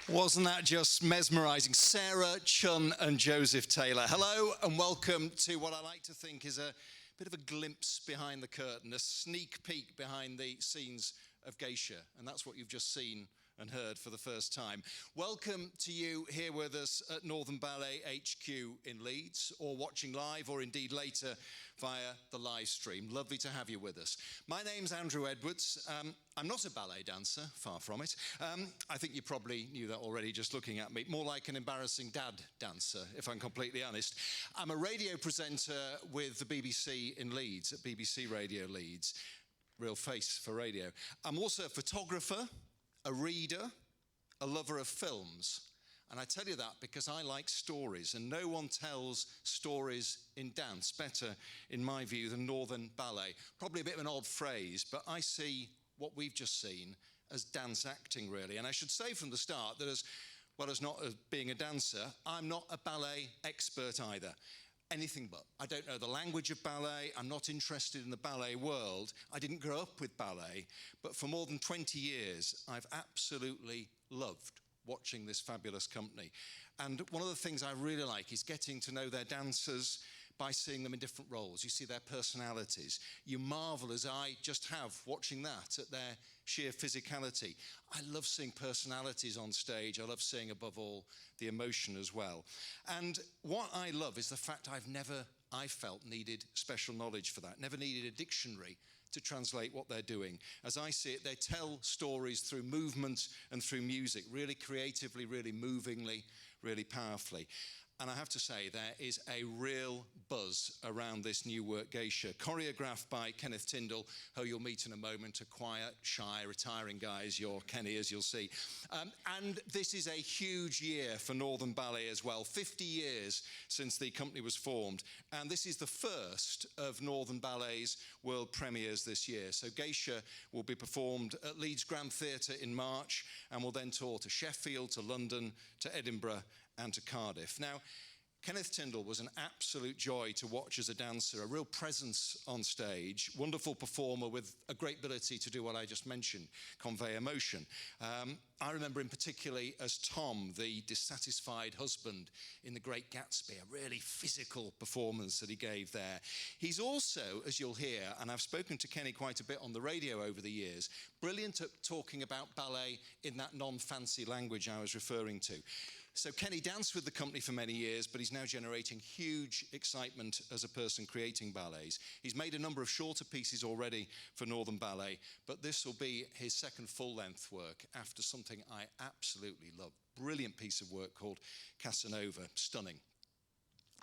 Wasn't that just mesmerising? Sarah, Chun and Joseph Taylor. Hello and welcome to what I like to think is a bit of a glimpse behind the curtain, a sneak peek behind the scenes of Geisha. And that's what you've just seen and heard for the first time. Welcome to you here with us at Northern Ballet HQ in Leeds, or watching live, or indeed later via the live stream. Lovely to have you with us. My name's Andrew Edwards. I'm not a ballet dancer, far from it. I think you probably knew that already just looking at me. More like an embarrassing dad dancer, if I'm completely honest. I'm a radio presenter with the BBC in Leeds, at BBC Radio Leeds. Real face for radio. I'm also a photographer, a reader, a lover of films. And I tell you that because I like stories, and no one tells stories in dance better, in my view, than Northern Ballet. Probably a bit of an odd phrase, but I see what we've just seen as dance acting, really. And I should say from the start that as well as not as being a dancer, I'm not a ballet expert either. Anything but. I don't know the language of ballet. I'm not interested in the ballet world. I didn't grow up with ballet, but for more than 20 years, I've absolutely loved watching this fabulous company. And one of the things I really like is getting to know their dancers by seeing them in different roles. You see their personalities. You marvel, as I just have, watching that, at their sheer physicality. I love seeing personalities on stage. I love seeing, above all, the emotion as well. And what I love is the fact I felt needed special knowledge for that, never needed a dictionary to translate what they're doing. As I see it, they tell stories through movement and through music, really creatively, really movingly, really powerfully. And I have to say, there is a real buzz around this new work, Geisha, choreographed by Kenneth Tindall, who you'll meet in a moment, a quiet, shy, retiring guy, as your Kenny, as you'll see. And this is a huge year for Northern Ballet as well, 50 years since the company was formed. And this is the first of Northern Ballet's world premieres this year. So Geisha will be performed at Leeds Grand Theatre in March, and will then tour to Sheffield, to London, to Edinburgh, and to Cardiff. Now, Kenneth Tindall was an absolute joy to watch as a dancer, a real presence on stage, wonderful performer with a great ability to do what I just mentioned, convey emotion. I remember him particularly as Tom, the dissatisfied husband in The Great Gatsby, a really physical performance that he gave there. He's also, as you'll hear, and I've spoken to Kenny quite a bit on the radio over the years, brilliant at talking about ballet in that non-fancy language I was referring to. So Kenny danced with the company for many years, but he's now generating huge excitement as a person creating ballets. He's made a number of shorter pieces already for Northern Ballet, but this will be his second full-length work after something I absolutely love. Brilliant piece of work called Casanova. Stunning.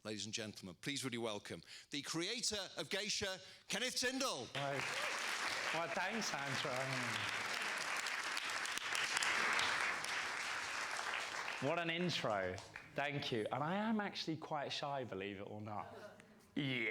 Ladies and gentlemen, please really welcome the creator of Geisha, Kenneth Tindall. Right. Well, thanks, Andrew. What an intro. Thank you. And I am actually quite shy, believe it or not. Yeah.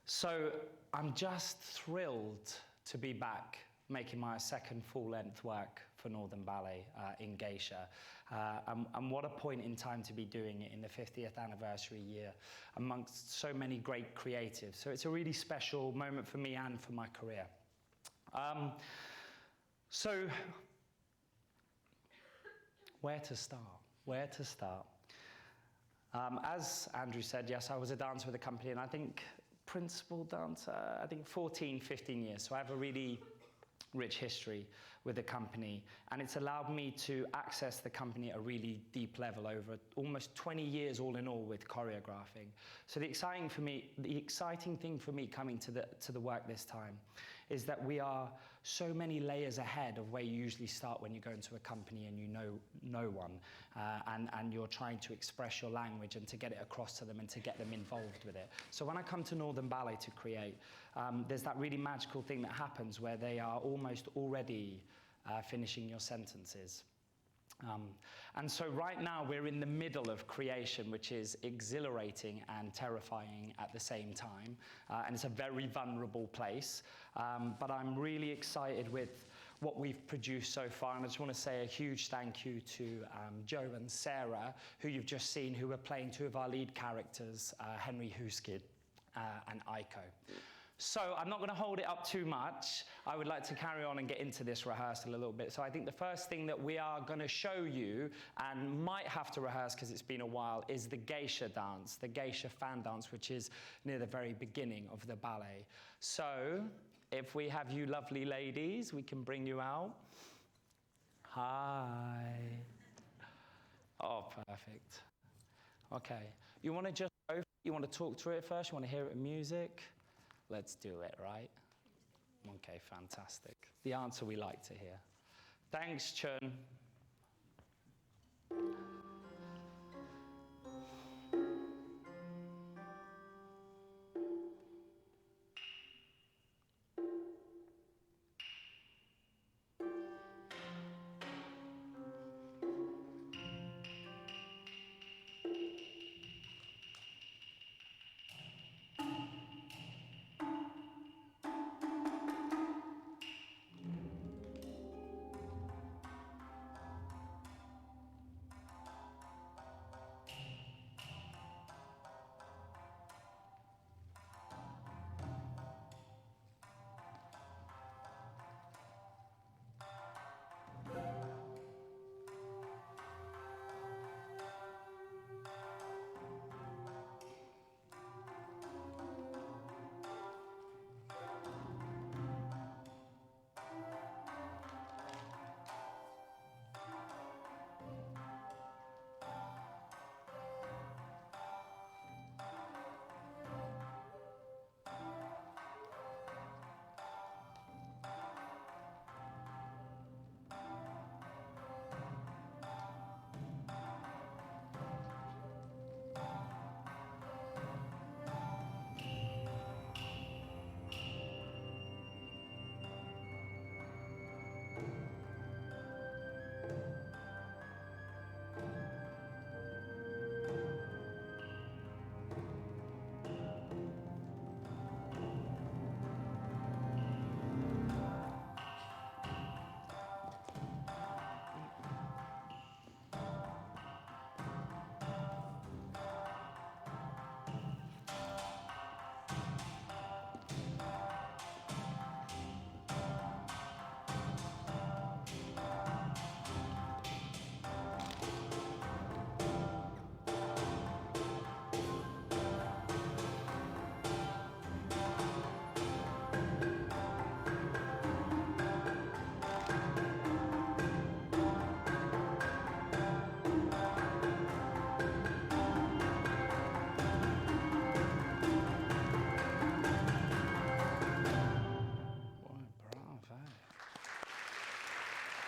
So I'm just thrilled to be back making my second full-length work for Northern Ballet in Geisha. And what a point in time to be doing it in the 50th anniversary year amongst so many great creatives. So it's a really special moment for me and for my career. So where to start? Where to start? As Andrew said, yes, I was a dancer with the company, and I think principal dancer, 14, 15 years. So I have a really rich history with the company, and it's allowed me to access the company at a really deep level over almost 20 years all in all with choreographing. So the exciting thing for me coming to the work this time is that we are so many layers ahead of where you usually start when you go into a company and you know no one, and you're trying to express your language and to get it across to them and to get them involved with it. So when I come to Northern Ballet to create, there's that really magical thing that happens where they are almost already finishing your sentences. And so right now we're in the middle of creation, which is exhilarating and terrifying at the same time. And it's a very vulnerable place. But I'm really excited with what we've produced so far. And I just want to say a huge thank you to Joe and Sarah, who you've just seen, who are playing two of our lead characters, Henry Huskid and Aiko. So I'm not going to hold it up too much. I would like to carry on and get into this rehearsal a little bit. So I think the first thing that we are going to show you, and might have to rehearse because it's been a while, is the Geisha dance, the Geisha fan dance, which is near the very beginning of the ballet. So if we have you lovely ladies, we can bring you out. Hi. Oh, perfect. Okay. You want to just go? You want to talk through it first? You want to hear it in music? Let's do it, right? Okay, fantastic. The answer we like to hear. Thanks, Chun.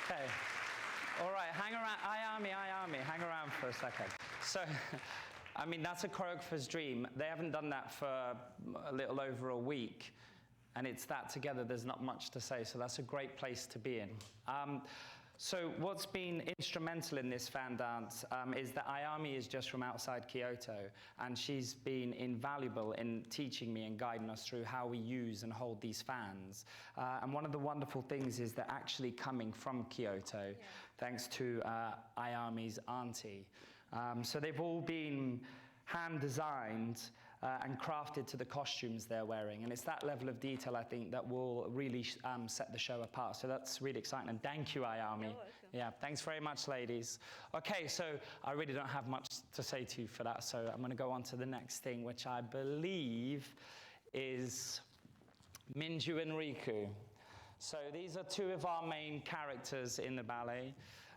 Okay. All right, hang around. Ayami, hang around for a second. So, I mean, that's a choreographer's dream. They haven't done that for a little over a week, and it's that together. There's not much to say, so that's a great place to be in. So what's been instrumental in this fan dance is that Ayami is just from outside Kyoto, and she's been invaluable in teaching me and guiding us through how we use and hold these fans. And one of the wonderful things is they're actually coming from Kyoto, thanks to Ayami's auntie. So they've all been hand-designed and crafted to the costumes they're wearing. And it's that level of detail, I think, that will really set the show apart. So that's really exciting. And thank you, Ayami. Yeah, thanks very much, ladies. Okay, so I really don't have much to say to you for that. So I'm going to go on to the next thing, which I believe is Minju and Riku. So these are two of our main characters in the ballet.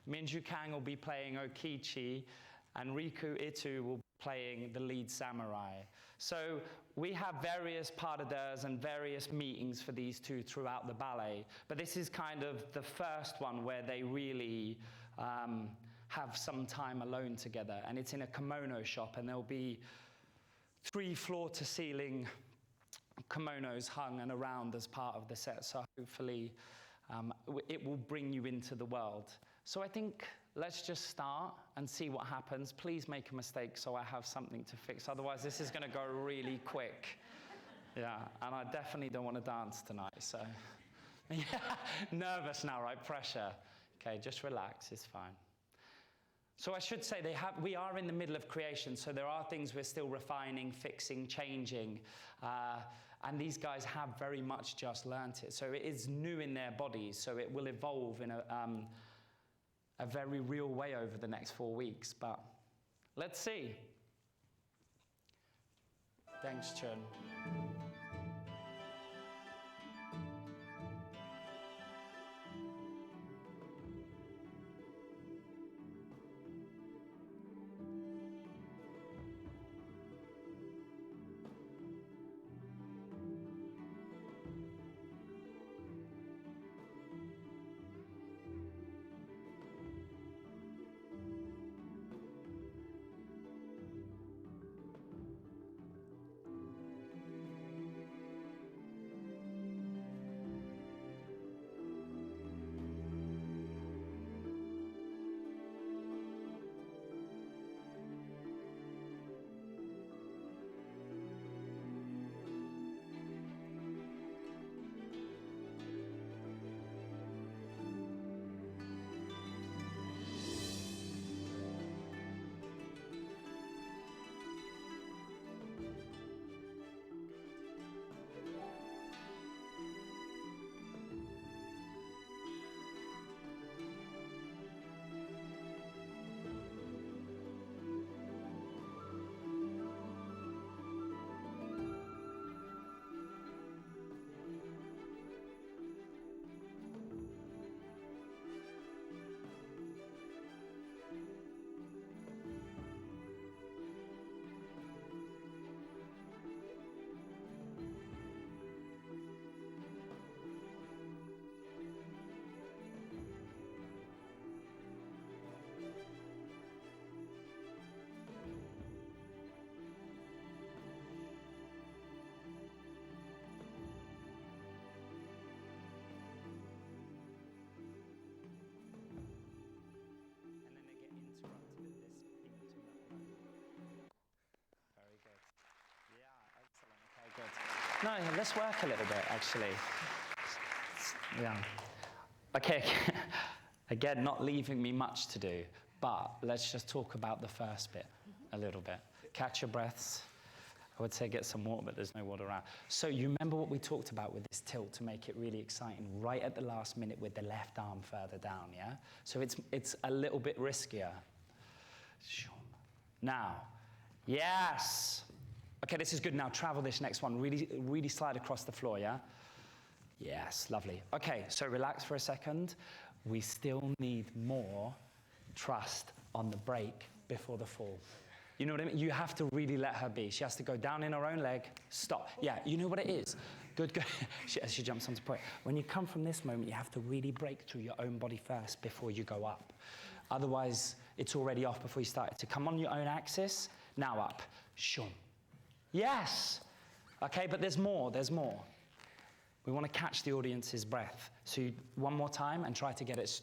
Minju Kang will be playing Okichi, and Riku Itu will be playing the lead samurai. So we have various pas de deux and various meetings for these two throughout the ballet, but this is kind of the first one where they really have some time alone together, and it's in a kimono shop, and there'll be 3 floor-to-ceiling kimonos hung and around as part of the set, so hopefully it will bring you into the world. So I think let's just start and see what happens. Please make a mistake so I have something to fix. Otherwise, this is going to go really quick. Yeah, and I definitely don't want to dance tonight, so. Yeah, nervous now, right? Pressure. Okay, just relax, it's fine. So I should say we are in the middle of creation, so there are things we're still refining, fixing, changing. And these guys have very much just learnt it. So it is new in their bodies, so it will evolve in a very real way over the next 4 weeks. But let's see. Thanks, Chun. No, let's work a little bit, actually. Yeah. Okay, again, not leaving me much to do, but let's just talk about the first bit a little bit. Catch your breaths. I would say get some water, but there's no water around. So you remember what we talked about with this tilt to make it really exciting, right at the last minute with the left arm further down, yeah? So it's a little bit riskier. Now, yes. Okay, this is good. Now travel this next one. Really slide across the floor, yeah? Yes, lovely. Okay, so relax for a second. We still need more trust on the break before the fall. You know what I mean? You have to really let her be. She has to go down in her own leg, stop. Yeah, you know what it is? Good, good. She jumps onto point. When you come from this moment, you have to really break through your own body first before you go up. Otherwise, it's already off before you start. To come on your own axis, now up. Shum. Yes. Okay, but there's more, there's more. We want to catch the audience's breath. So one more time and try to get it.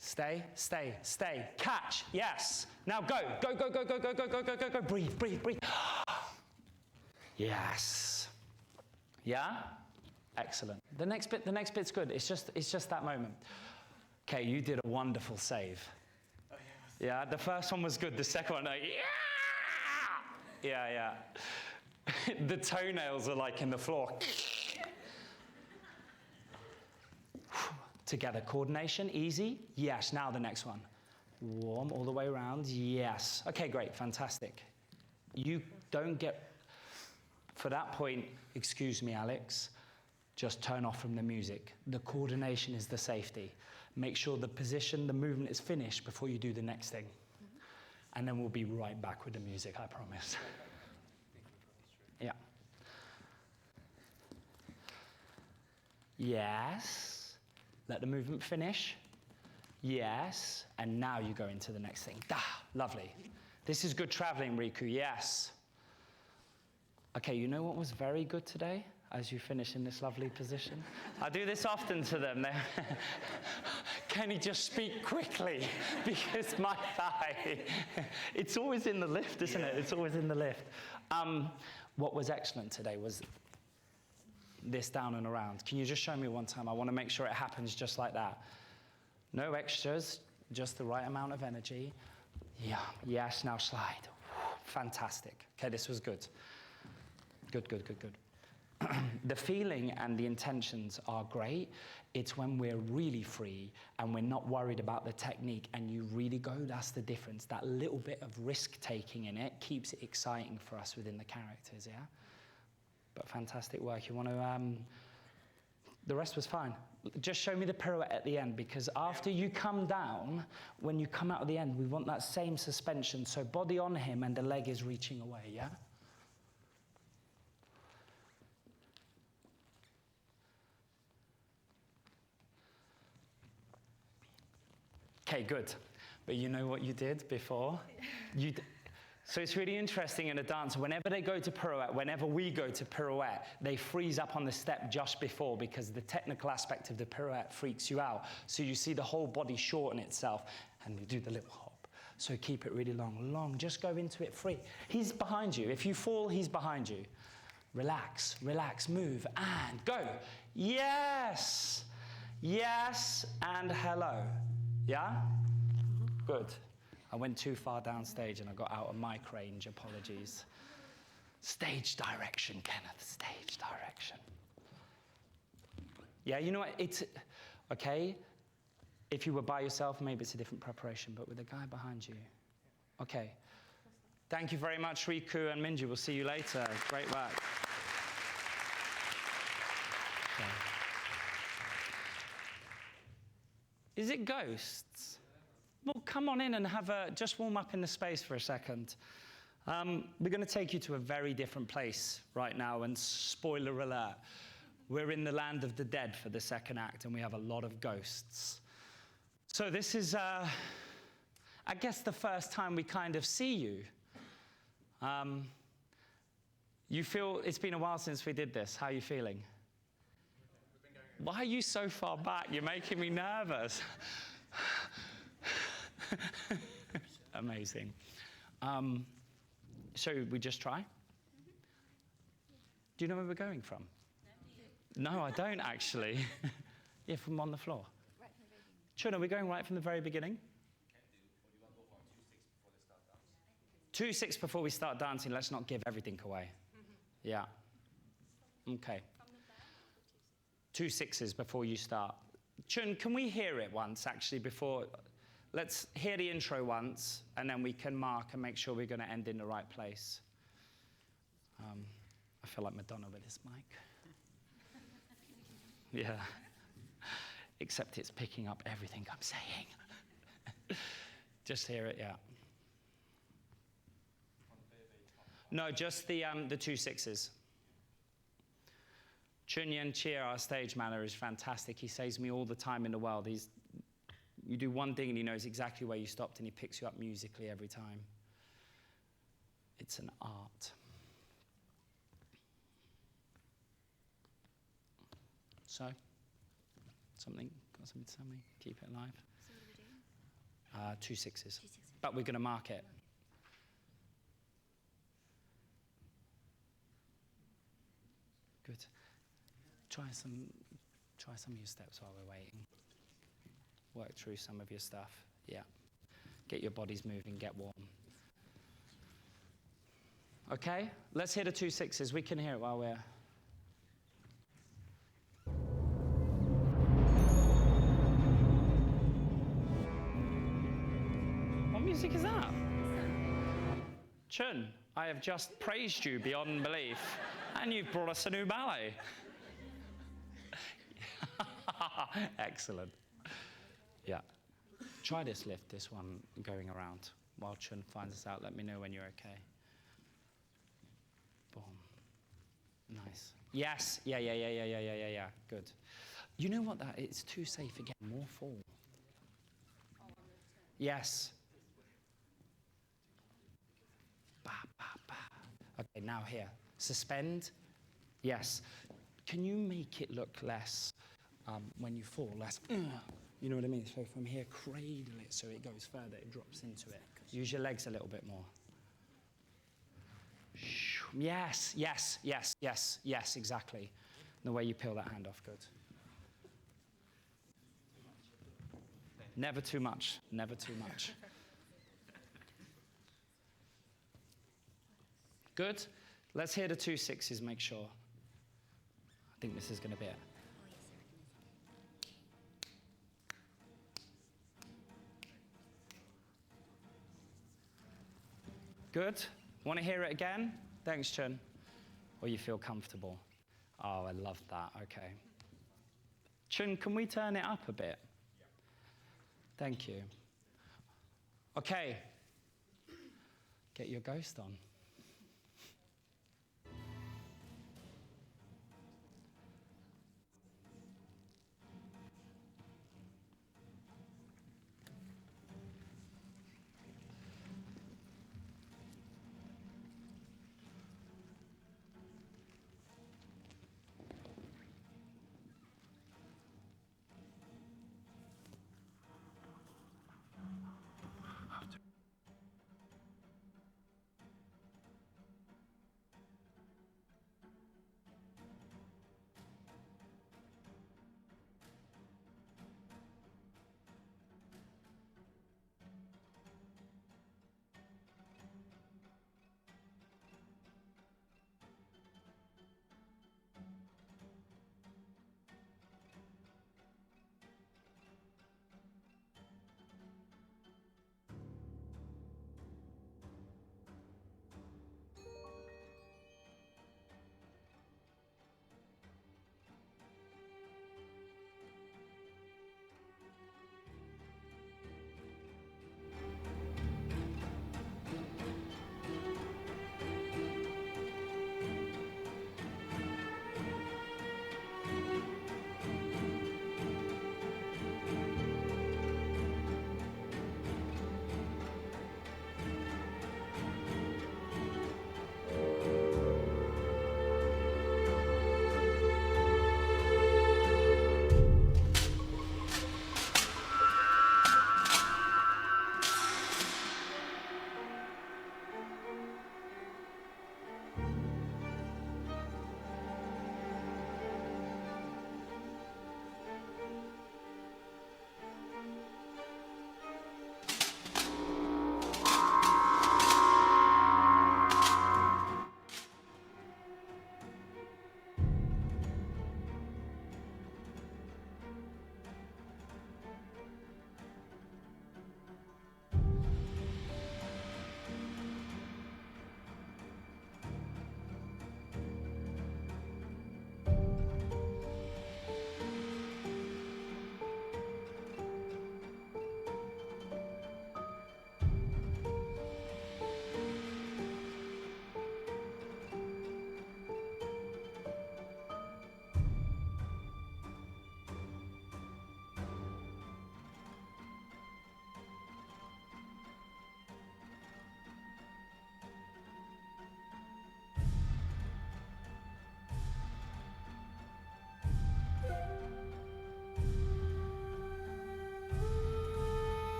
Stay, stay, stay. Catch, yes. Now go, go, go, go, go, go, go, go, go, go, go. Breathe, breathe, breathe. Yes. Yeah? Excellent. The next bit's good. It's just that moment. Okay, you did a wonderful save. Oh, yeah, the first one was good. The second one, like, yeah! Yeah. The toenails are like in the floor. Together, coordination, easy. Yes, now the next one. Warm all the way around, yes. Okay, great, fantastic. You don't get, for that point, excuse me, Alex, just turn off from the music. The coordination is the safety. Make sure the position, the movement is finished before you do the next thing. And then we'll be right back with the music, I promise. Yeah. Yes. Let the movement finish. Yes. And now you go into the next thing. Lovely. This is good traveling, Riku. Yes. Okay, you know what was very good today? As you finish in this lovely position. I do this often to them. Can you just speak quickly? Because my thigh, it's always in the lift, isn't it? It's always in the lift. What was excellent today was this down and around. Can you just show me one time? I want to make sure it happens just like that. No extras, just the right amount of energy. Yeah, yes, now slide. Fantastic. Okay, this was good. Good, good, good, good. The feeling and the intentions are great. It's when we're really free and we're not worried about the technique and you really go, that's the difference. That little bit of risk-taking in it keeps it exciting for us within the characters, yeah? But fantastic work. You want to, the rest was fine. Just show me the pirouette at the end, because after you come down, when you come out at the end, we want that same suspension. So body on him and the leg is reaching away, yeah? Okay, good. But you know what you did before? So it's really interesting in a dance, whenever they go to pirouette, whenever we go to pirouette, they freeze up on the step just before, because the technical aspect of the pirouette freaks you out. So you see the whole body shorten itself, and you do the little hop. So keep it really long, long. Just go into it free. He's behind you. If you fall, he's behind you. Relax, relax, move, and go. Yes, yes, and hello. Yeah? Good. I went too far downstage and I got out of mic range. Apologies. Stage direction, Kenneth. Stage direction. Yeah, you know what? It's okay. If you were by yourself, maybe it's a different preparation, but with a guy behind you. Okay. Thank you very much, Riku and Minju. We'll see you later. Great work. Okay. Is it ghosts? Well, come on in and just warm up in the space for a second. We're going to take you to a very different place right now, and spoiler alert, we're in the land of the dead for the second act, and we have a lot of ghosts. So this is, I guess, the first time we kind of see you. You feel, it's been a while since we did this. How are you feeling? Why are you so far back? You're making me nervous. Amazing. So we just try? Do you know where we're going from? No, I don't actually. Yeah, from on the floor. Right from the very beginning. Chun, are we going right from the very beginning? 2-6 before we start dancing. Let's not give everything away. Yeah. Okay. 2 6s before you start. Chun, can we hear it once, actually, before? Let's hear the intro once, and then we can mark and make sure we're going to end in the right place. I feel like Madonna with this mic. Yeah. Except it's picking up everything I'm saying. Just hear it, yeah. No, just the 2 6s. Chun Yen Chia, our stage manager, is fantastic. He saves me all the time in the world. You do one thing and he knows exactly where you stopped, and he picks you up musically every time. It's an art. So, got something to tell me? Keep it alive. So what are we doing? 2 6s. 2 6s. But we're going to mark it. Good. Try some of your steps while we're waiting. Work through some of your stuff. Yeah. Get your bodies moving, get warm. Okay, let's hear the 2 6s. We can hear it while we're... What music is that? Chun, I have just praised you beyond belief, and you've brought us a new ballet. Excellent. Yeah. Try this lift, this one going around. While Chun finds us out, let me know when you're okay. Boom. Nice. Yes. Yeah. Good. You know what it's too safe again. More fall. Yes. Ba, ba, ba. Okay, now here. Suspend. Yes. Can you make it look less, when you fall, less, you know what I mean? So from here, cradle it so it goes further, it drops into it. Use your legs a little bit more. Yes, exactly. The way you peel that hand off, good. Never too much, never too much. Good. Let's hear the 2 6s, make sure. I think this is going to be it. Good. Want to hear it again? Thanks, Chun. Or you feel comfortable? Oh, I love that. Okay. Chun, can we turn it up a bit? Yeah. Thank you. Okay. Get your ghost on.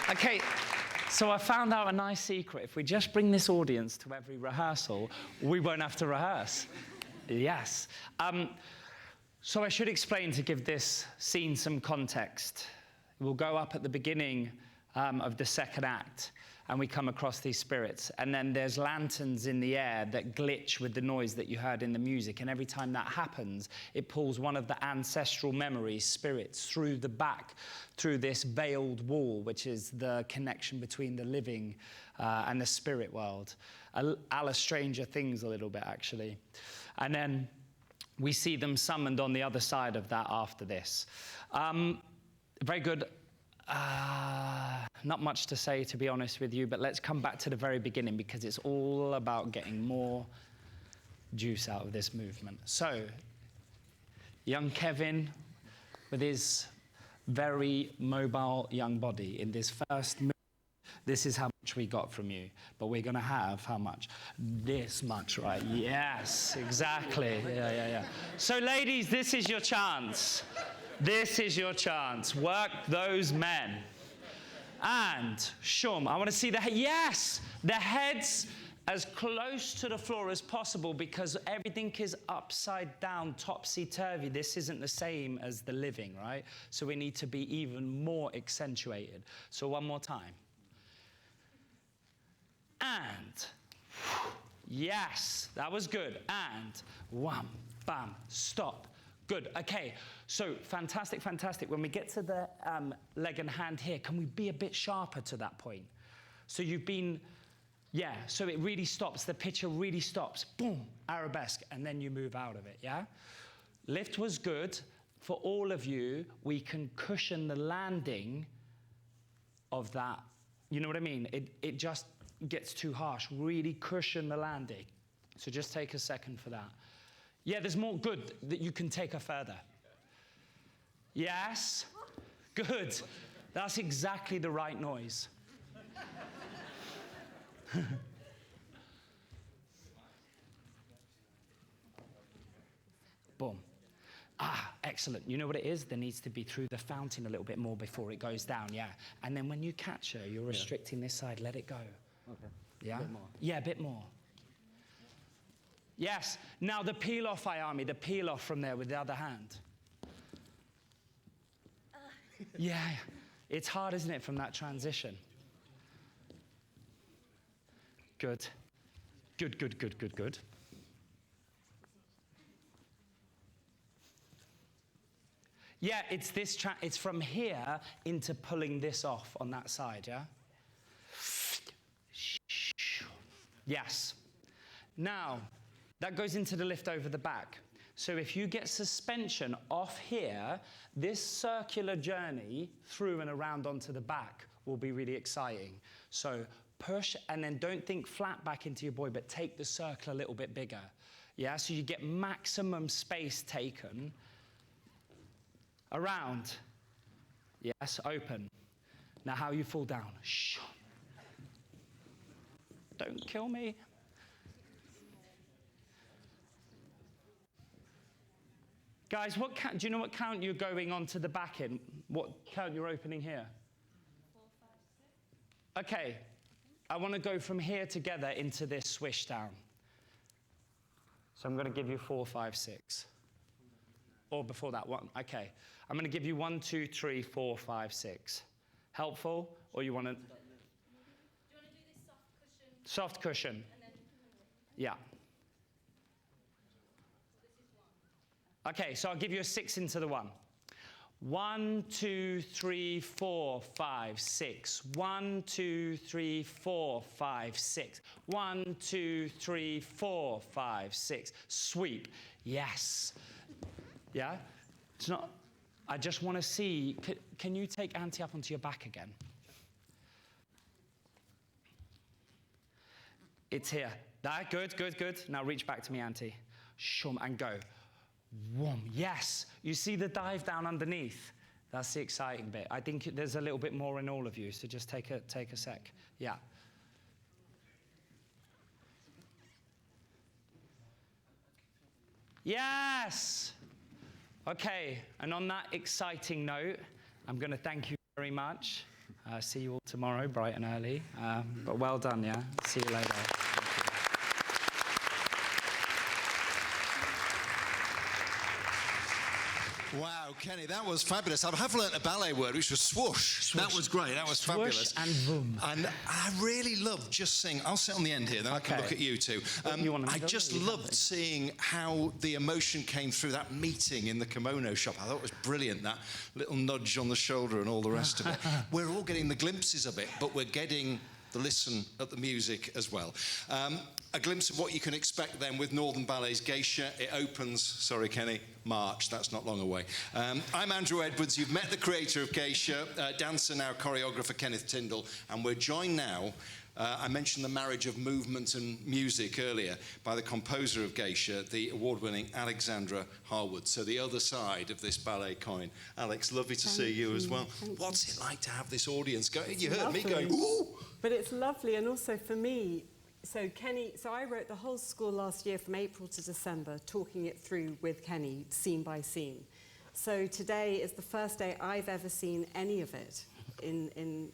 Okay, so I found out a nice secret. If we just bring this audience to every rehearsal, we won't have to rehearse. Yes. So I should explain to give this scene some context. We'll go up at the beginning of the second act, and we come across these spirits. And then there's lanterns in the air that glitch with the noise that you heard in the music. And every time that happens, it pulls one of the ancestral memories, spirits, through the back, through this veiled wall, which is the connection between the living and the spirit world. Alice Stranger Things a little bit, actually. And then we see them summoned on the other side of that after this. Very good. Not much to say, to be honest with you, but let's come back to the very beginning because it's all about getting more juice out of this movement. So, young Kevin, with his very mobile young body in this first movement, This is how much we got from you. But we're going to have how much? This much, right? Yes, exactly. Yeah. So, ladies, this is your chance. This is your chance. Work those men. And, Shum, I want to see the heads as close to the floor as possible, because everything is upside down, topsy-turvy. This isn't the same as the living, right? So we need to be even more accentuated. So one more time. And, yes, that was good. And, wham, bam, stop. Good, okay, so fantastic. When we get to the leg and hand here, can we be a bit sharper to that point? So you've been, so it really stops, the picture really stops, boom, arabesque, and then you move out of it, yeah? Lift was good. For all of you, we can cushion the landing of that. You know what I mean? It just gets too harsh. Really cushion the landing. So just take a second for that. Yeah, there's more good that you can take her further. Yes? Good. That's exactly the right noise. Boom. Ah, excellent. You know what it is? There needs to be through the fountain a little bit more before it goes down, yeah. And then when you catch her, you're restricting this side. Let it go. Okay. Yeah? A bit more. Yeah, a bit more. Yes. Now the peel-off, Ayami, the peel-off from there with the other hand. Yeah. It's hard, isn't it, from that transition? Good. Good. Yeah, it's this it's from here into pulling this off on that side, yeah? Yes. Now, that goes into the lift over the back. So if you get suspension off here, this circular journey through and around onto the back will be really exciting. So push, and then don't think flat back into your boy, but take the circle a little bit bigger. Yeah, so you get maximum space taken around. Yes, open. Now how you fall down. Shh. Don't kill me. Guys, do you know what count you're going on to the back in? What count you're opening here? 4, 5, 6. Okay. I want to go from here together into this swish down. So I'm going to give you 4, 5, 6. Or before that one. Okay. I'm going to give you 1, 2, 3, 4, 5, 6. Helpful? Or you want to? Do you want to do this soft cushion? And then yeah. Okay, so I'll give you a 6 into the 1. 1, 2, 3, 4, 5, 6. 1, 2, 3, 4, 5, 6. 1, 2, 3, 4, 5, 6. Sweep. Yes. Yeah? It's not. I just want to see. Can you take Auntie up onto your back again? It's here. That, good. Now reach back to me, Auntie. Shum, and go. Whoom. Yes. You see the dive down underneath? That's the exciting bit. I think there's a little bit more in all of you, so just take a sec. Yeah. Yes. Okay, and on that exciting note, I'm going to thank you very much. See you all tomorrow, bright and early. But well done, yeah? See you later. Wow, Kenny, that was fabulous. I have learnt a ballet word, which was swoosh. That was great. That was fabulous. Swoosh and boom. And I really loved just seeing. I'll sit on the end here, then I can look at you two. I just loved seeing how the emotion came through that meeting in the kimono shop. I thought it was brilliant, that little nudge on the shoulder and all the rest of it. We're all getting the glimpses of it, but we're getting the listen at the music as well. A glimpse of what you can expect then with Northern Ballet's Geisha. It opens, sorry Kenny, March, that's not long away. I'm Andrew Edwards, you've met the creator of Geisha, dancer now choreographer Kenneth Tindall, and we're joined now I mentioned the marriage of movement and music earlier by the composer of Geisha, the award-winning Alexandra Harwood. So the other side of this ballet coin. Alex, lovely to see you as well. What's it like to have this audience going? You heard me going, ooh! But it's lovely, and also for me, so I wrote the whole score last year from April to December, talking it through with Kenny, scene by scene. So today is the first day I've ever seen any of it in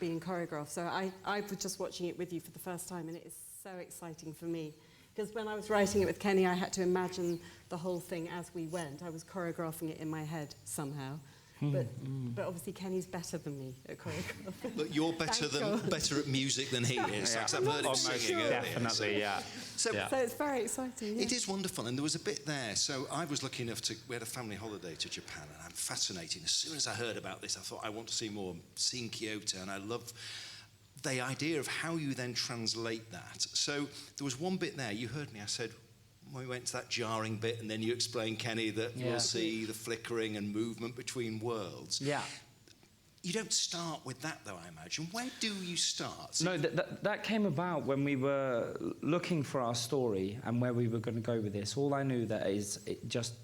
being choreographed. So I was just watching it with you for the first time, and it is so exciting for me. Because when I was writing it with Kenny, I had to imagine the whole thing as we went. I was choreographing it in my head somehow. But obviously Kenny's better than me at choreographing. But you're better at music than he is. Yeah. I've heard him singing earlier. Definitely, yeah. So it's very exciting. Yeah. it is wonderful, and there was a bit there. So I was lucky enough we had a family holiday to Japan, and I'm fascinated. As soon as I heard about this, I thought, I want to see more. Seeing Kyoto, and I love the idea of how you then translate that. So there was one bit there, you heard me, I said, when we went to that jarring bit, and then you explained, Kenny, that we'll see the flickering and movement between worlds. Yeah. You don't start with that, though, I imagine. Where do you start? No, that came about when we were looking for our story and where we were going to go with this. All I knew that is just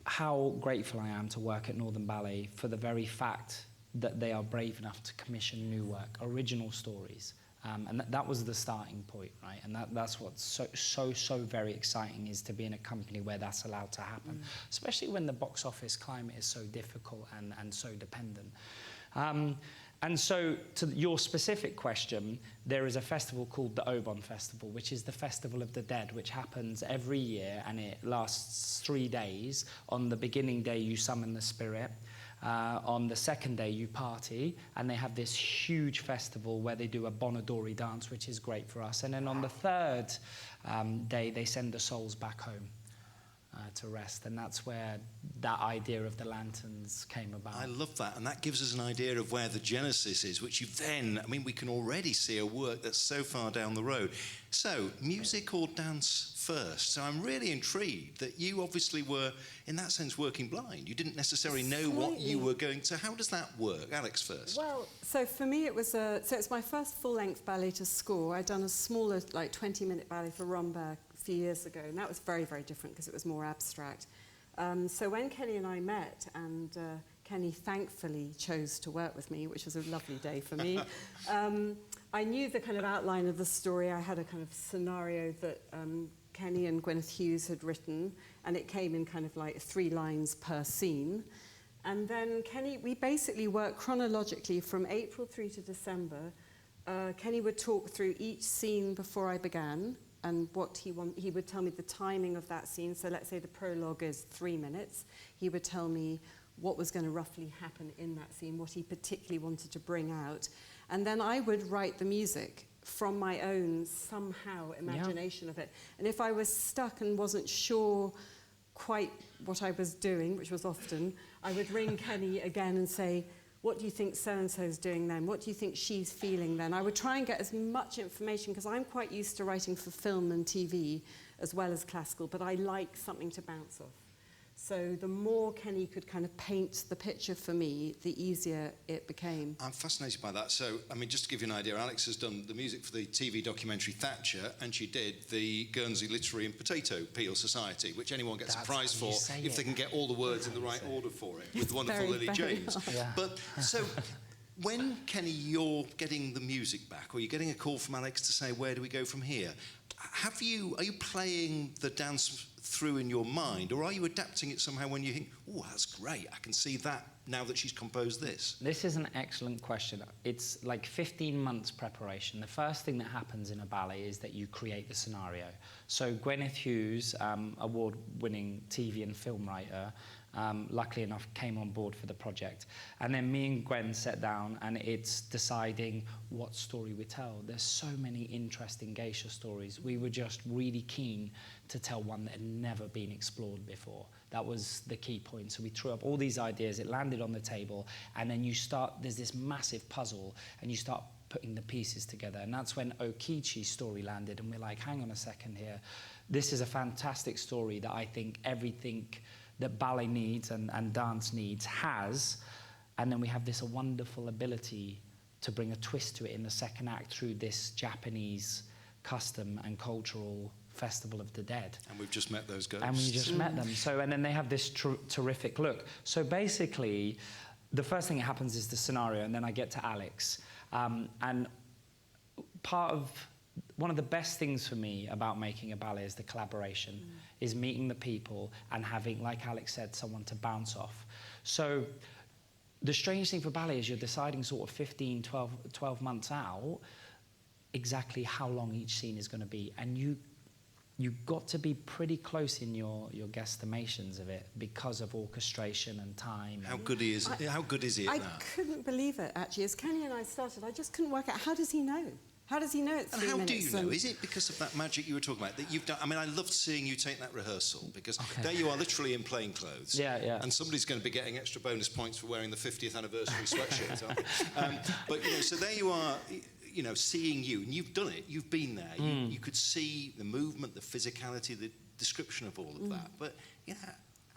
how grateful I am to work at Northern Ballet for the very fact that they are brave enough to commission new work, original stories. And that was the starting point, right? And that's what's so very exciting, is to be in a company where that's allowed to happen, especially when the box office climate is so difficult and so dependent. And so, to your specific question, there is a festival called the Obon Festival, which is the Festival of the Dead, which happens every year, and it lasts 3 days. On the beginning day, you summon the spirit. On the second day, you party, and they have this huge festival where they do a Bonadori dance, which is great for us. And then on the third day, they send the souls back home to rest, and that's where that idea of the lanterns came about. I love that, and that gives us an idea of where the genesis is, which you then, I mean, we can already see a work that's so far down the road. So, music or dance first? So I'm really intrigued that you obviously were, in that sense, working blind. You didn't necessarily know what you were going to... How does that work? Alex first. Well, so for me it was it's my first full-length ballet to score. I'd done a smaller, like 20-minute ballet for Rambert a few years ago, and that was very, very different because it was more abstract. So when Kenny and I met, and Kenny thankfully chose to work with me, which was a lovely day for me, I knew the kind of outline of the story. I had a kind of scenario that Kenny and Gwyneth Hughes had written, and it came in kind of like 3 lines per scene. And then Kenny, we basically worked chronologically from April through to December. Kenny would talk through each scene before I began, and what he would tell me the timing of that scene. So let's say the prologue is 3 minutes. He would tell me what was going to roughly happen in that scene, what he particularly wanted to bring out. And then I would write the music from my own, somehow, imagination of it. And if I was stuck and wasn't sure quite what I was doing, which was often, I would ring Kenny again and say, what do you think so-and-so's doing then? What do you think she's feeling then? I would try and get as much information, because I'm quite used to writing for film and TV as well as classical, but I like something to bounce off. So the more Kenny could kind of paint the picture for me, the easier it became. I'm fascinated by that. So, I mean, just to give you an idea, Alex has done the music for the TV documentary Thatcher, and she did the Guernsey Literary and Potato Peel Society, which anyone gets a prize for if they can get all the words in the right order for it, with the wonderful Lily James. But so, when, Kenny, you're getting the music back, or you're getting a call from Alex to say, where do we go from here? Are you playing the dance through in your mind, or are you adapting it somehow when you think, oh, that's great, I can see that now that she's composed this? This is an excellent question. It's like 15 months preparation. The first thing that happens in a ballet is that you create the scenario. So Gwyneth Hughes, award-winning TV and film writer, luckily enough, came on board for the project. And then me and Gwen sat down, and it's deciding what story we tell. There's so many interesting geisha stories. We were just really keen to tell one that had never been explored before. That was the key point. So we threw up all these ideas, it landed on the table, and then there's this massive puzzle, and you start putting the pieces together. And that's when Okichi's story landed, and we're like, hang on a second here. This is a fantastic story that I think everything that ballet needs and dance needs has, and then we have this wonderful ability to bring a twist to it in the second act through this Japanese custom and cultural Festival of the Dead. And we've just met those ghosts. And we just met them. So, and then they have this terrific look. So basically, the first thing that happens is the scenario, and then I get to Alex. And one of the best things for me about making a ballet is the collaboration, is meeting the people and having, like Alex said, someone to bounce off. So the strange thing for ballet is you're deciding sort of 15, 12 months out exactly how long each scene is going to be. And you've got to be pretty close in your guesstimations of it because of orchestration and time. How good is he at I that? couldn't believe it, actually. As Kenny and I started, I just couldn't work out, how does he know? How does he know it's 3 And how do minutes? you know? Is it because of that magic you were talking about that you've done? I mean, I loved seeing you take that rehearsal because there you are, literally in plain clothes. Yeah, yeah. And somebody's going to be getting extra bonus points for wearing the 50th anniversary sweatshirt. But you know, so there you are. You know, seeing you, and you've done it. You've been there. You could see the movement, the physicality, the description of all of that. But you know,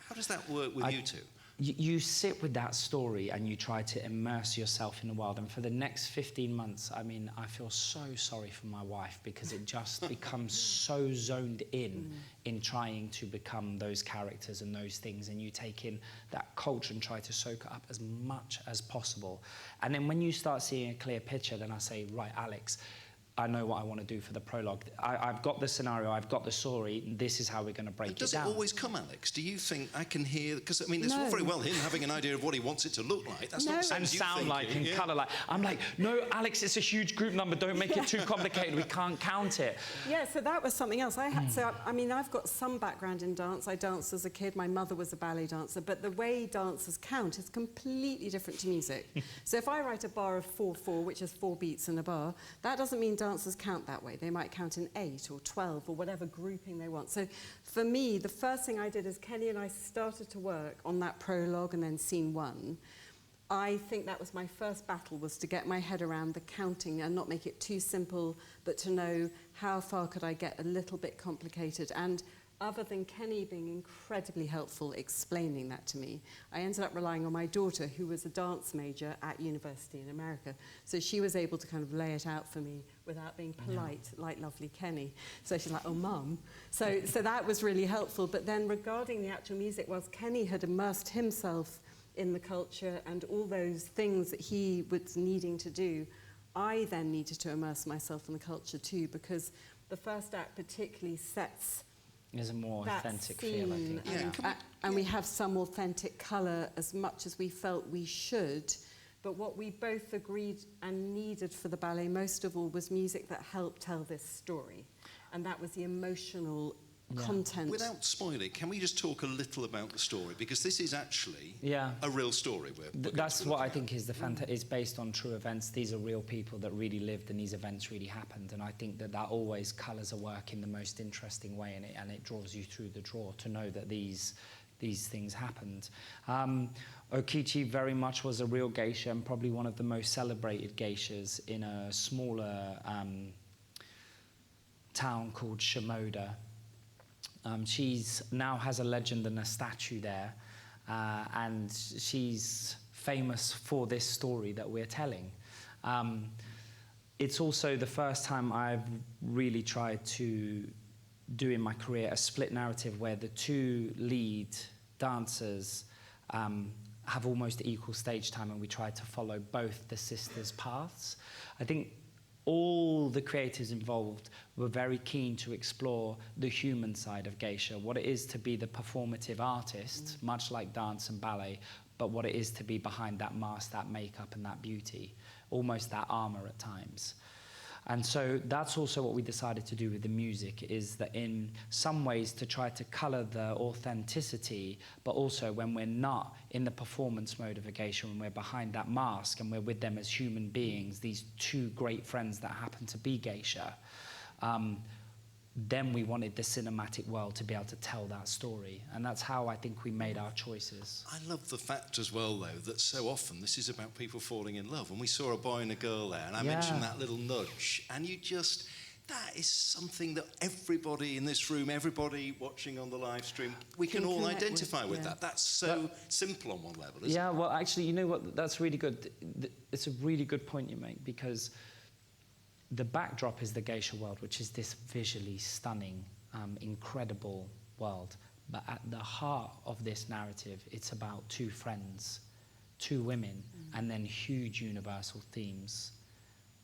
how does that work with you two? You sit with that story and you try to immerse yourself in the world. And for the next 15 months, I mean, I feel so sorry for my wife because it just becomes so zoned in trying to become those characters and those things. And you take in that culture and try to soak it up as much as possible. And then when you start seeing a clear picture, then I say, right, Alex, I know what I want to do for the prologue. I've got the scenario, I've got the story, this is how we're going to break it down. Does it always come, Alex? Do you think I can hear... Because, I mean, it's all very well him having an idea of what he wants it to look like. That's not the same and as you sound thinking. like and colour like. I'm like, no, Alex, it's a huge group number. Don't make it too complicated. We can't count it. Yeah, so that was something else. I mean, I've got some background in dance. I danced as a kid. My mother was a ballet dancer. But the way dancers count is completely different to music. So if I write a bar of 4/4, which is 4 beats in a bar, that doesn't mean dancers count that way. They might count in 8 or 12 or whatever grouping they want. So for me, the first thing I did is Kenny and I started to work on that prologue and then scene 1. I think that was my first battle, was to get my head around the counting and not make it too simple, but to know how far could I get a little bit complicated. And other than Kenny being incredibly helpful explaining that to me, I ended up relying on my daughter, who was a dance major at university in America. So she was able to kind of lay it out for me without being polite, like lovely Kenny. So she's like, oh, Mum. So that was really helpful. But then regarding the actual music, whilst Kenny had immersed himself in the culture and all those things that he was needing to do, I then needed to immerse myself in the culture too, because the first act particularly sets There's a more that authentic scene, feel, I think. and we have some authentic colour as much as we felt we should. But what we both agreed and needed for the ballet most of all was music that helped tell this story. And that was the emotional content. Without spoiling, can we just talk a little about the story? Because this is actually a real story. That's what I think is is based on true events. These are real people that really lived and these events really happened. And I think that always colours a work in the most interesting way, and it draws you through the draw to know that these things happened. Okichi very much was a real geisha and probably one of the most celebrated geishas in a smaller town called Shimoda. She's now has a legend and a statue there, and she's famous for this story that we're telling. It's also the first time I've really tried to do in my career a split narrative where the two lead dancers have almost equal stage time, and we try to follow both the sisters' paths. I think all the creators involved were very keen to explore the human side of geisha, what it is to be the performative artist, much like dance and ballet, but what it is to be behind that mask, that makeup and that beauty, almost that armor at times. And so that's also what we decided to do with the music, is that in some ways to try to color the authenticity, but also when we're not in the performance mode of a geisha, when we're behind that mask and we're with them as human beings, these two great friends that happen to be geisha, then we wanted the cinematic world to be able to tell that story. And that's how I think we made our choices. I love the fact as well, though, that so often this is about people falling in love. And we saw a boy and a girl there, and I mentioned that little nudge. And that is something that everybody in this room, everybody watching on the live stream, we can all identify with that. That's so simple on one level, isn't it? Well, actually, you know what? That's really good. It's a really good point you make, because the backdrop is the geisha world, which is this visually stunning, incredible world. But at the heart of this narrative, it's about two friends, two women, and then huge universal themes: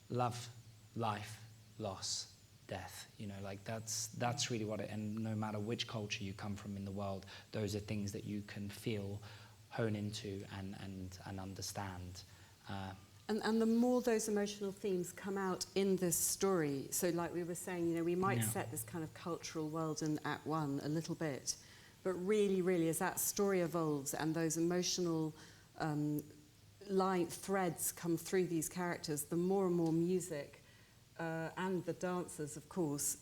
love, life, loss, death. You know, like that's really what it. And no matter which culture you come from in the world, those are things that you can feel, hone into, and understand. And the more those emotional themes come out in this story, so like we were saying, you know, we might set this kind of cultural world in Act 1 a little bit, but really, as that story evolves and those emotional threads come through these characters, the more and more music and the dancers, of course,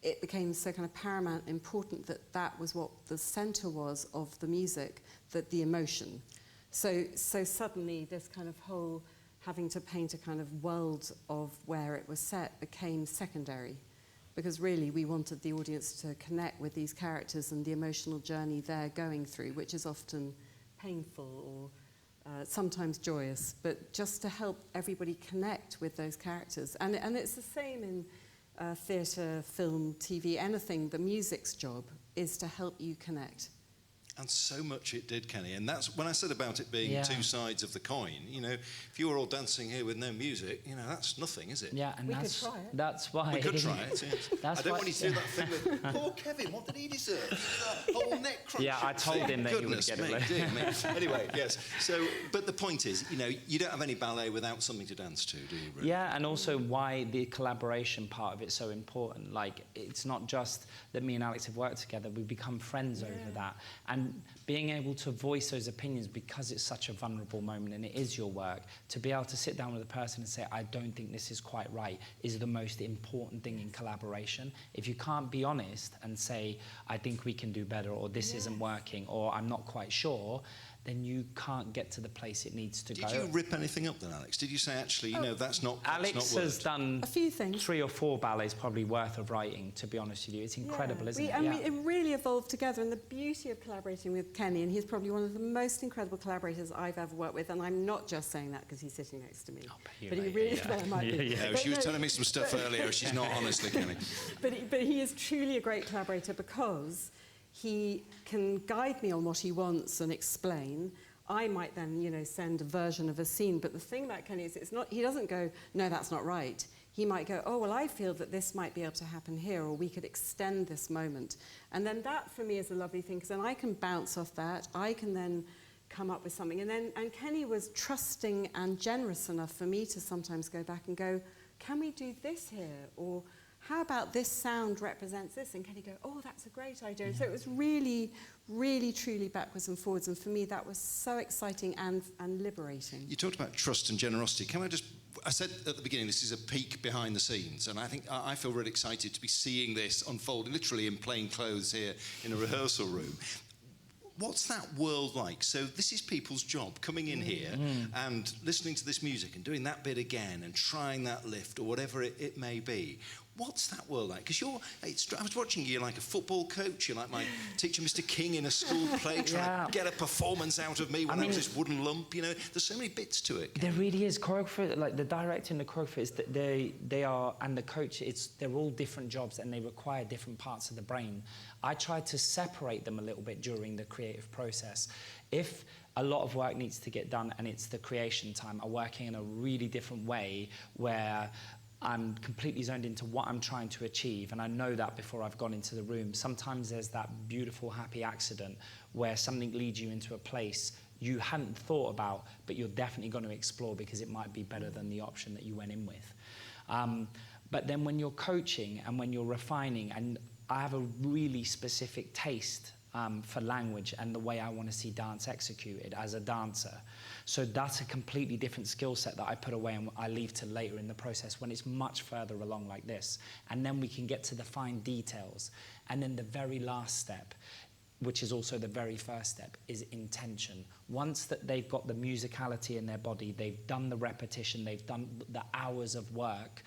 it became so kind of paramount important that was what the centre was of the music, that the emotion. So suddenly this kind of whole having to paint a kind of world of where it was set became secondary, because really we wanted the audience to connect with these characters and the emotional journey they're going through, which is often painful or sometimes joyous, but just to help everybody connect with those characters. And it's the same in theatre, film, TV, anything. The music's job is to help you connect. And so much it did, Kenny. And that's when I said about it being two sides of the coin. You know, if you were all dancing here with no music, you know, that's nothing, is it? Yeah, and we could try it. That's why. We could try it, yes. I don't want you to do that thing with, poor Kevin, what did he deserve? That whole neck crunch. Yeah, I told him that you would get it. Dear me. Anyway, yes. So, but the point is, you know, you don't have any ballet without something to dance to, do you, really? Yeah, and also why the collaboration part of it's so important. Like, it's not just that me and Alex have worked together, we've become friends over that. And being able to voice those opinions, because it's such a vulnerable moment and it is your work, to be able to sit down with a person and say, I don't think this is quite right, is the most important thing in collaboration. If you can't be honest and say, I think we can do better, or this isn't working, or I'm not quite sure, then you can't get to the place it needs to go. Did you rip anything up then, Alex? Did you say, actually, you know, that's not Alex has done a few things. 3 or 4 ballets probably worth of writing, to be honest with you. It's incredible, isn't it? It really evolved together, and the beauty of collaborating with Kenny, and he's probably one of the most incredible collaborators I've ever worked with, and I'm not just saying that because he's sitting next to me. But he really might be. No, she was telling me some stuff earlier. She's not, honestly, Kenny. But he is truly a great collaborator, because he can guide me on what he wants and explain. I might then, you know, send a version of a scene, but the thing about Kenny is he doesn't go, no, that's not right. He might go, oh, well, I feel that this might be able to happen here, or we could extend this moment. And then that, for me, is a lovely thing, because then I can bounce off that. I can then come up with something. And Kenny was trusting and generous enough for me to sometimes go back and go, can we do this here? Or how about this sound represents this? And Kenny go, oh, that's a great idea. And so it was really, truly backwards and forwards. And for me, that was so exciting and liberating. You talked about trust and generosity. Can I said at the beginning, this is a peek behind the scenes. And I think I feel really excited to be seeing this unfold literally in plain clothes here in a rehearsal room. What's that world like? So this is people's job, coming in here and listening to this music and doing that bit again and trying that lift or whatever it may be. What's that world like? Because I was watching you like a football coach. You're like my teacher, Mr. King, in a school play, trying to get a performance out of me when I was this wooden lump. You know, there's so many bits to it. There really is. Choreographer, like the director and the choreographer, is that they are, and the coach, they're all different jobs and they require different parts of the brain. I try to separate them a little bit during the creative process. If a lot of work needs to get done and it's the creation time, I'm working in a really different way where I'm completely zoned into what I'm trying to achieve, and I know that before I've gone into the room. Sometimes there's that beautiful, happy accident where something leads you into a place you hadn't thought about, but you're definitely going to explore because it might be better than the option that you went in with. But then when you're coaching and when you're refining, and I have a really specific taste for language and the way I want to see dance executed as a dancer. So that's a completely different skill set that I put away and I leave to later in the process when it's much further along like this. And then we can get to the fine details. And then the very last step, which is also the very first step, is intention. once that they've got the musicality in their body, they've done the repetition, they've done the hours of work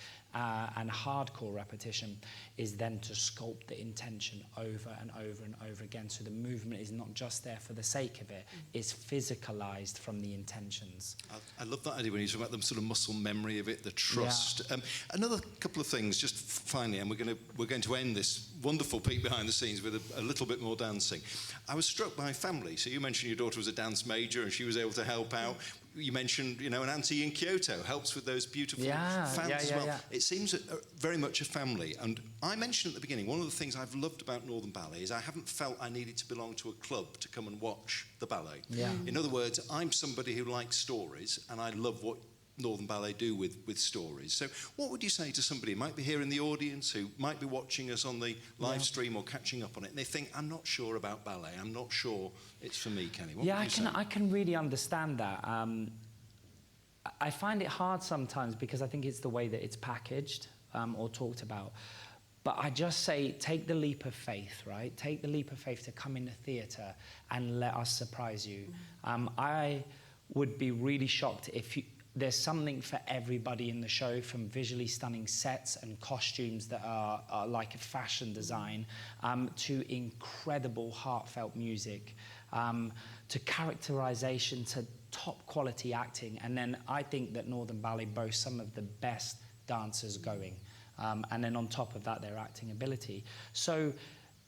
and hardcore repetition, is then to sculpt the intention over and over and over again. So the movement is not just there for the sake of it, it's physicalized from the intentions. I love that idea when you talk about the sort of muscle memory of it, the trust. Yeah. Another couple of things, just finally, and we're going to end this wonderful peek behind the scenes with a little bit more dancing. I was struck by family. So you mentioned your daughter was a dance major and she was able to help out. You mentioned, an auntie in Kyoto helps with those beautiful fans as well. Yeah. It seems very much a family. And I mentioned at the beginning, one of the things I've loved about Northern Ballet is I haven't felt I needed to belong to a club to come and watch the ballet. Yeah. In other words, I'm somebody who likes stories, and I love what Northern Ballet do with stories. So what would you say to somebody who might be here in the audience, who might be watching us on the live stream or catching up on it, and they think, I'm not sure about ballet, I'm not sure it's for me, Kenny? What would you say? I can really understand that. I find it hard sometimes because I think it's the way that it's packaged or talked about. But I just say, take the leap of faith, right? Take the leap of faith to come in the theatre and let us surprise you. I would be really shocked if there's something for everybody in the show, from visually stunning sets and costumes that are like a fashion design, to incredible heartfelt music, to characterization, to top quality acting. And then I think that Northern Ballet boasts some of the best dancers going. And then on top of that, their acting ability. So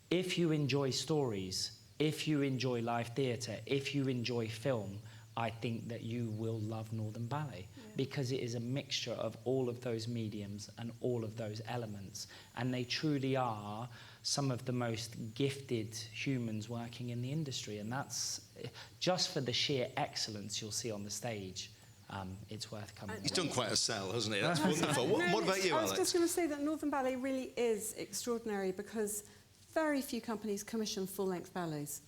if you enjoy stories, if you enjoy live theatre, if you enjoy film, I think that you will love Northern Ballet, because it is a mixture of all of those mediums and all of those elements. And they truly are some of the most gifted humans working in the industry. And that's just for the sheer excellence you'll see on the stage. It's worth coming. He's done quite a sell, hasn't he? That's wonderful. What about you, Alex? I was just going to say that Northern Ballet really is extraordinary because very few companies commission full-length ballets.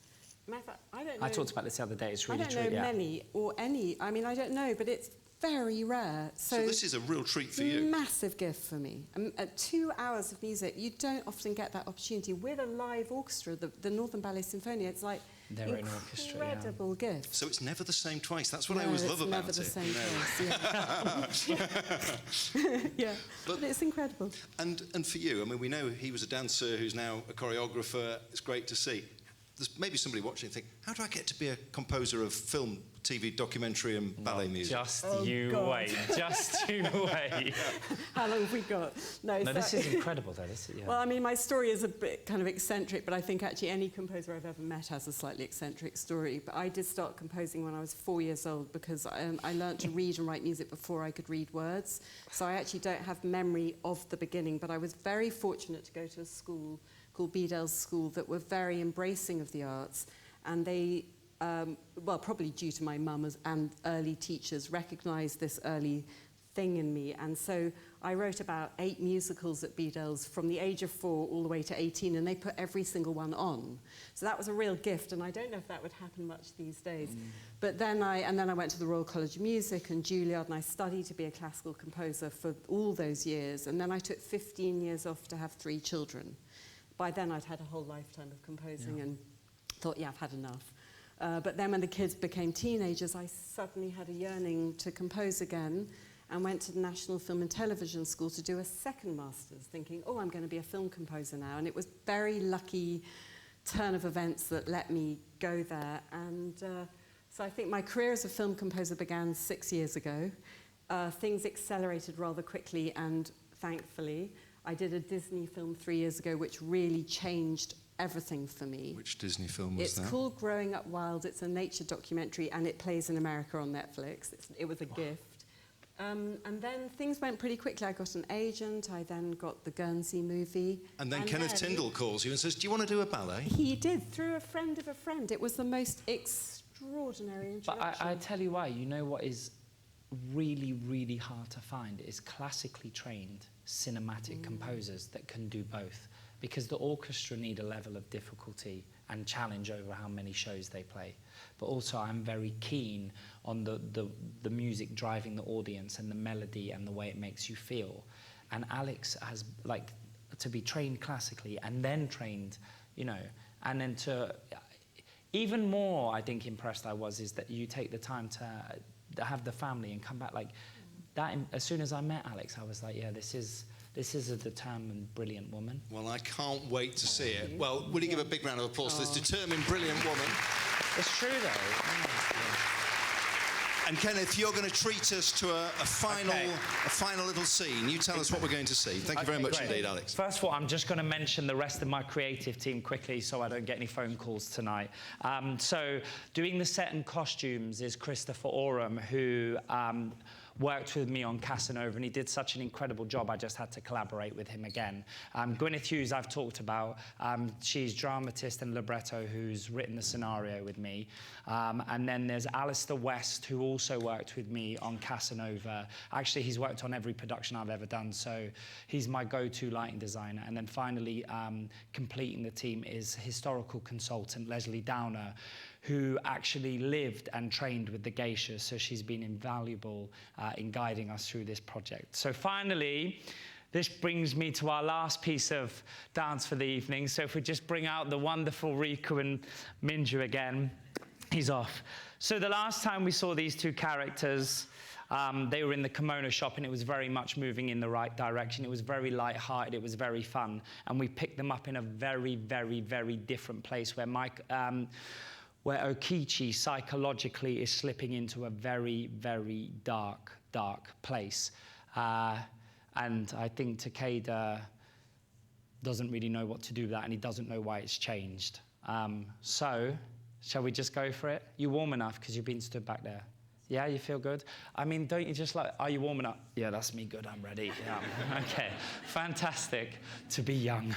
Matter of fact, I don't know. I talked about this the other day. It's really true. I don't know many or any. I mean, I don't know, but it's very rare. So this is a real treat for you. Massive gift for me. At 2 hours of music, you don't often get that opportunity with a live orchestra. The Northern Ballet Sinfonia, it's like incredible gift. So it's never the same twice. That's what I always love about it. It's never the same twice. Yeah, but it's incredible. And for you, I mean, we know he was a dancer who's now a choreographer. It's great to see. There's maybe somebody watching and think, how do I get to be a composer of film, TV, documentary and ballet music? Just you wait. Just you wait. How long have we got? No, this is incredible, though. Well, I mean, my story is a bit kind of eccentric, but I think actually any composer I've ever met has a slightly eccentric story. But I did start composing when I was 4 years old because I learned to read and write music before I could read words. So I actually don't have memory of the beginning, but I was very fortunate to go to a school called Bedell's School that were very embracing of the arts, and they, well, probably due to my mum and early teachers, recognised this early thing in me. And so I wrote about 8 musicals at Bedell's from the age of 4 all the way to 18, and they put every single one on. So that was a real gift, and I don't know if that would happen much these days. But then I went to the Royal College of Music and Juilliard, and I studied to be a classical composer for all those years. And then I took 15 years off to have 3 children. By then, I'd had a whole lifetime of composing and thought, I've had enough. But then when the kids became teenagers, I suddenly had a yearning to compose again and went to the National Film and Television School to do a second master's, thinking, I'm going to be a film composer now. And it was very lucky turn of events that let me go there. And so I think my career as a film composer began 6 years ago. Things accelerated rather quickly, and thankfully, I did a Disney film 3 years ago, which really changed everything for me. Which Disney film was that? It's called Growing Up Wild. It's a nature documentary, and it plays in America on Netflix. It was a gift. And then things went pretty quickly. I got an agent. I then got the Guernsey movie. And then Kenneth Tindall calls you and says, do you want to do a ballet? He did, through a friend of a friend. It was the most extraordinary introduction. But I tell you why. You know what is really, really hard to find is classically trained cinematic composers that can do both, because the orchestra need a level of difficulty and challenge over how many shows they play. But also I'm very keen on the music driving the audience and the melody and the way it makes you feel. And Alex has, like, to be trained classically and then trained, and then even more, I think, impressed I was is that you take the time to have the family and come back like that. As soon as I met Alex, I was like, yeah, this is a determined, brilliant woman. Well, I can't wait to see it. Well, will you give a big round of applause to this determined, brilliant woman? It's true, though. And Kenneth, you're going to treat us to a final little scene. You tell us what we're going to see. Thank you very much indeed, Alex. First of all, I'm just going to mention the rest of my creative team quickly so I don't get any phone calls tonight. So doing the set and costumes is Christopher Oram, who worked with me on Casanova, and he did such an incredible job. I just had to collaborate with him again. Gwyneth Hughes, I've talked about. She's dramatist and libretto who's written the scenario with me. And then there's Alistair West, who also worked with me on Casanova. Actually, he's worked on every production I've ever done, so he's my go-to lighting designer. And then finally, completing the team is historical consultant Leslie Downer, who actually lived and trained with the Geishas, so she's been invaluable in guiding us through this project. So finally, this brings me to our last piece of dance for the evening. So if we just bring out the wonderful Riku and Minju again. He's off. So the last time we saw these two characters, they were in the kimono shop, and it was very much moving in the right direction. It was very light-hearted. It was very fun. And we picked them up in a very, very, very different place where Okichi psychologically is slipping into a very, very dark, dark place. And I think Takeda doesn't really know what to do with that, and he doesn't know why it's changed. So, shall we just go for it? You warm enough, because you've been stood back there. Yeah, you feel good? I mean, don't you just like, are you warm enough? Yeah, that's me, good, I'm ready. Yeah. Okay, fantastic to be young.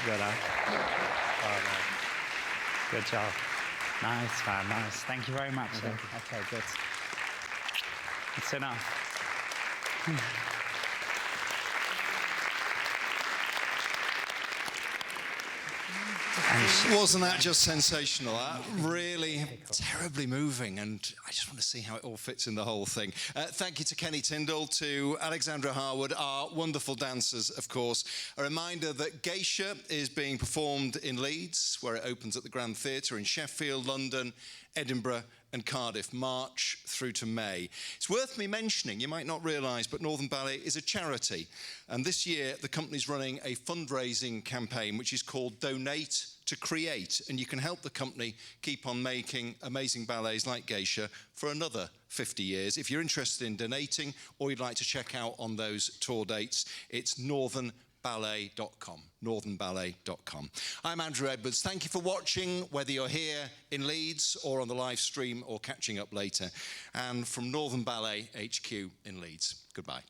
Good, huh? Well done. Good job. Nice, man, nice. Thank you very much. Okay, good. It's enough. Wasn't that just sensational? That really terribly moving, and I just want to see how it all fits in the whole thing. Thank you to Kenny Tindall, to Alexandra Harwood, our wonderful dancers, of course. A reminder that Geisha is being performed in Leeds, where it opens at the Grand Theatre, in Sheffield, London, Edinburgh and Cardiff, March through to May. It's worth me mentioning, you might not realise, but Northern Ballet is a charity. And this year, the company's running a fundraising campaign, which is called Donate to Create. And you can help the company keep on making amazing ballets like Geisha for another 50 years. If you're interested in donating or you'd like to check out on those tour dates, it's northernballet.com. northernballet.com. I'm Andrew Edwards. Thank you for watching, whether you're here in Leeds or on the live stream or catching up later. And from Northern Ballet HQ in Leeds, goodbye.